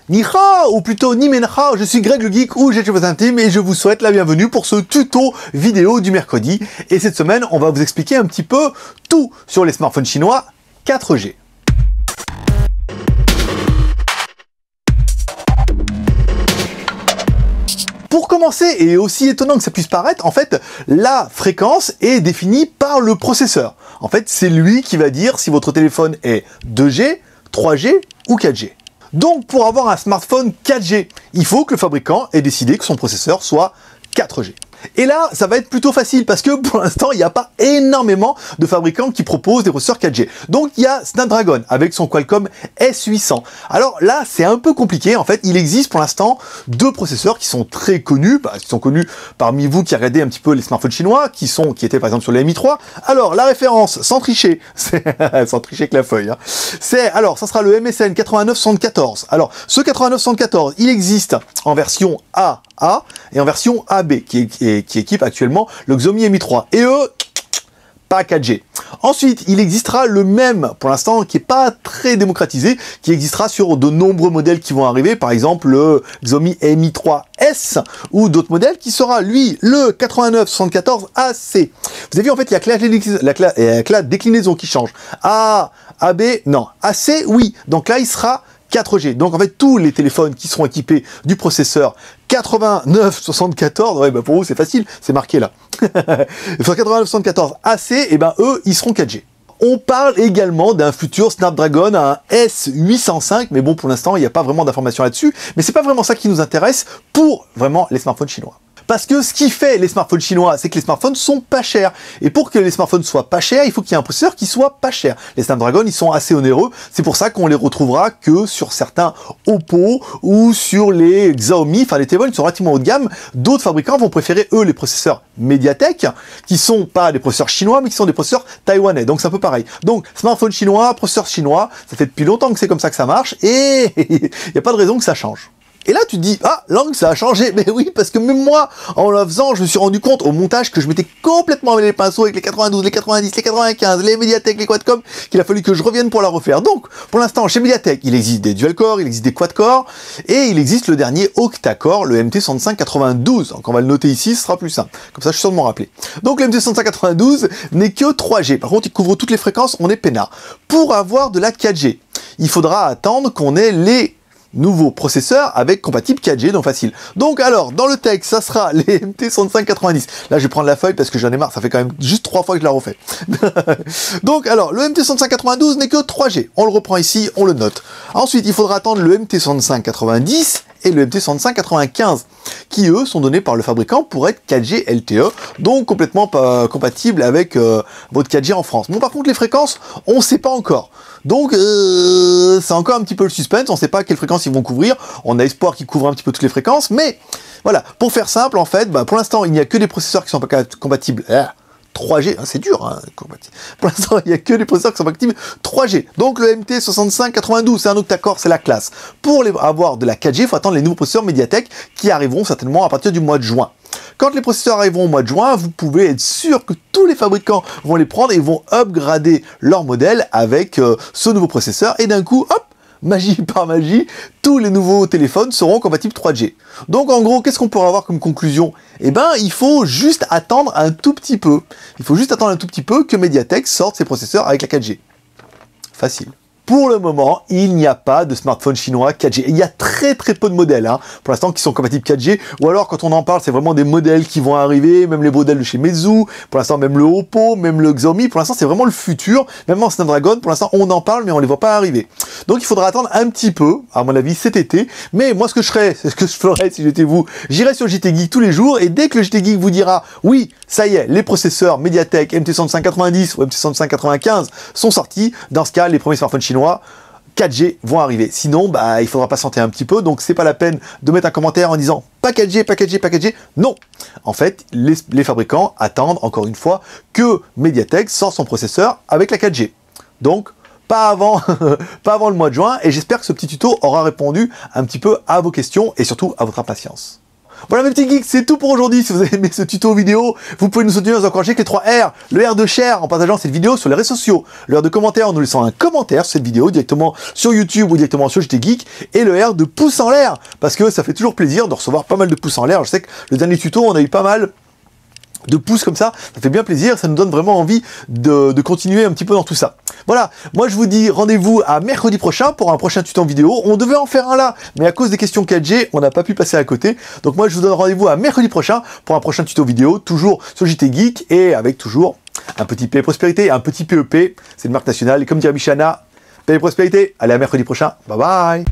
Ni hao, ou plutôt ni men hao, je suis Greg le Geek ou j'ai vos intimes et je vous souhaite la bienvenue pour ce tuto vidéo du mercredi. Et cette semaine, on va vous expliquer un petit peu tout sur les smartphones chinois 4G. Pour commencer, et aussi étonnant que ça puisse paraître, en fait, la fréquence est définie par le processeur. En fait, c'est lui qui va dire si votre téléphone est 2G, 3G ou 4G. Donc, pour avoir un smartphone 4G, il faut que le fabricant ait décidé que son processeur soit 4G. Et là, ça va être plutôt facile parce que pour l'instant, il n'y a pas énormément de fabricants qui proposent des processeurs 4G. Donc, il y a Snapdragon avec son Qualcomm S800. Alors là, c'est un peu compliqué. En fait, il existe pour l'instant deux processeurs qui sont très connus, qui sont connus parmi vous qui regardez un petit peu les smartphones chinois, qui étaient par exemple sur les Mi 3. Alors, la référence, sans tricher, sans tricher avec la feuille, hein, ça sera le MSN 8974. Alors, ce 8974, il existe en version AA et en version AB, qui équipe actuellement le Xiaomi Mi 3. Et eux, pas 4G. Ensuite, il existera le même, pour l'instant, qui n'est pas très démocratisé, qui existera sur de nombreux modèles qui vont arriver, par exemple le Xiaomi Mi 3S, ou d'autres modèles, qui sera, lui, le 8974AC. Vous avez vu, en fait, il y a que la déclinaison qui change. A, AB, non. AC, oui. Donc là, il sera 4G. Donc en fait, tous les téléphones qui seront équipés du processeur 8974, ouais, pour vous c'est facile, c'est marqué là. Sur 8974 AC, et eux, ils seront 4G. On parle également d'un futur Snapdragon, un S805, mais bon, pour l'instant, il n'y a pas vraiment d'informations là-dessus, mais c'est pas vraiment ça qui nous intéresse pour vraiment les smartphones chinois. Parce que ce qui fait les smartphones chinois, c'est que les smartphones sont pas chers. Et pour que les smartphones soient pas chers, il faut qu'il y ait un processeur qui soit pas cher. Les Snapdragon, ils sont assez onéreux. C'est pour ça qu'on les retrouvera que sur certains Oppo ou sur les Xiaomi, enfin les téléphones qui sont relativement haut de gamme. D'autres fabricants vont préférer, eux, les processeurs Mediatek, qui sont pas des processeurs chinois, mais qui sont des processeurs taïwanais. Donc c'est un peu pareil. Donc, smartphone chinois, processeur chinois, ça fait depuis longtemps que c'est comme ça que ça marche et il n'y a pas de raison que ça change. Et là, tu te dis, ah, l'angle, ça a changé. Mais oui, parce que même moi, en le faisant, je me suis rendu compte au montage que je m'étais complètement mêlé les pinceaux avec les 92, les 90, les 95, les Mediatek, les quad-core, qu'il a fallu que je revienne pour la refaire. Donc, pour l'instant, chez Mediatek, il existe des dual-core, il existe des quad-core, et il existe le dernier octa-core, le MT6592. Donc, on va le noter ici, ce sera plus simple. Comme ça, je suis sûr de m'en rappeler. Donc, le MT6592 n'est que 3G. Par contre, il couvre toutes les fréquences, on est peinard. Pour avoir de la 4G, il faudra attendre qu'on ait les nouveau processeur avec compatible 4G, donc facile. Donc alors, dans le texte, ça sera les MT6590. Là, je vais prendre la feuille parce que j'en ai marre, ça fait quand même juste 3 fois que je la refais. Donc alors, le MT6592 n'est que 3G. On le reprend ici, on le note. Ensuite, il faudra attendre le MT6590 et le MT6595, qui eux sont donnés par le fabricant pour être 4G LTE, donc complètement pas compatible avec votre 4G en France. Bon, par contre, les fréquences, on ne sait pas encore. Donc, c'est encore un petit peu le suspense, on ne sait pas quelles fréquences ils vont couvrir. On a espoir qu'ils couvrent un petit peu toutes les fréquences, mais voilà, pour faire simple, en fait, pour l'instant, il n'y a que des processeurs qui sont pas compatibles 3G, c'est dur, hein, pour l'instant, il n'y a que des processeurs qui sont compatibles 3G. Donc, le MT6592, c'est un octa-core, c'est la classe. Pour avoir de la 4G, il faut attendre les nouveaux processeurs Mediatek qui arriveront certainement à partir du mois de juin. Quand les processeurs arriveront au mois de juin, vous pouvez être sûr que tous les fabricants vont les prendre et vont upgrader leur modèle avec ce nouveau processeur. Et d'un coup, hop, magie par magie, tous les nouveaux téléphones seront compatibles 3G. Donc en gros, qu'est-ce qu'on pourra avoir comme conclusion? Eh ben, il faut juste attendre un tout petit peu. Il faut juste attendre un tout petit peu que Mediatek sorte ses processeurs avec la 4G. Facile. Pour le moment, il n'y a pas de smartphone chinois 4G. Et il y a très peu de modèles, hein, pour l'instant, qui sont compatibles 4G. Ou alors, quand on en parle, c'est vraiment des modèles qui vont arriver, même les modèles de chez Meizu, pour l'instant, même le Oppo, même le Xiaomi. Pour l'instant, c'est vraiment le futur. Même en Snapdragon, pour l'instant, on en parle, mais on ne les voit pas arriver. Donc, il faudra attendre un petit peu, à mon avis, cet été. Mais moi, ce que je ferais si j'étais vous, j'irais sur JT Geek tous les jours. Et dès que le JT Geek vous dira, oui, ça y est, les processeurs Mediatek MT6590 ou MT6595 sont sortis, dans ce cas, les premiers smartphones chinois 4G vont arriver. Sinon, il faudra patienter un petit peu. Donc, c'est pas la peine de mettre un commentaire en disant pas 4G, pas 4G, pas 4G. Non. En fait, les fabricants attendent, encore une fois, que Mediatek sorte son processeur avec la 4G. Donc, pas avant, pas avant le mois de juin. Et j'espère que ce petit tuto aura répondu un petit peu à vos questions et surtout à votre impatience. Voilà mes petits geeks, c'est tout pour aujourd'hui. Si vous avez aimé ce tuto vidéo, vous pouvez nous soutenir, nous encourager avec les 3 R. Le R de share en partageant cette vidéo sur les réseaux sociaux. Le R de commentaire en nous laissant un commentaire sur cette vidéo directement sur YouTube ou directement sur JT Geek. Et le R de pouce en l'air, parce que ça fait toujours plaisir de recevoir pas mal de pouces en l'air. Je sais que le dernier tuto, on a eu pas mal de pouces comme ça fait bien plaisir, ça nous donne vraiment envie de continuer un petit peu dans tout ça. Voilà, moi je vous dis rendez-vous à mercredi prochain pour un prochain tuto en vidéo. On devait en faire un là, mais à cause des questions 4G, on n'a pas pu passer à côté. Donc moi je vous donne rendez-vous à mercredi prochain pour un prochain tuto vidéo, toujours sur JT Geek et avec toujours un petit Paix et Prospérité, un petit PEP, c'est une marque nationale. Et comme dirait Michana, Paix et Prospérité. Allez, à mercredi prochain, bye bye.